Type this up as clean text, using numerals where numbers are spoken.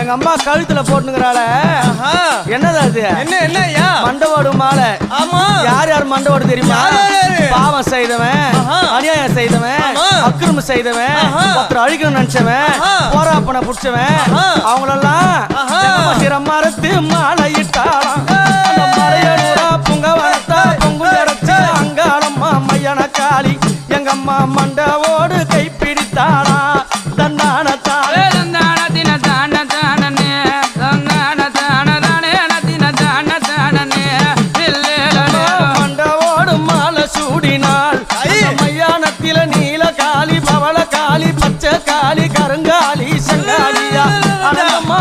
எங்க அம்மா கழுத்துல போட்டுங்கறாள என்னது அது என்ன ஐயா மண்டவோடு மாலை ஆமா யார் யார் மண்டவோடு தெரியுமா பாவம் செய்தவன் அநியாயம் செய்தவன் அக்கிரமம் செய்தவன் ஒருத்தர் அழிக்கணும்னு நினைச்சவன் போராப்பனை புடிச்சவன் அவங்களெல்லாம் சிரமரத்து மாலை இட்டாளாம் அந்த மலையனூரா புங்கவனத்தா பொங்குடரச்சு அங்காளம்மா மையன காளி எங்க அம்மா மண்டவோடு கை பிடித்தாளா தன்னான தானே மண்டவோடு மாலை சூடினாள் மையானத்தில நீல காளி பவள காளி பச்சை காளி கருங்காளி செங்காளியா அடங்கம்மா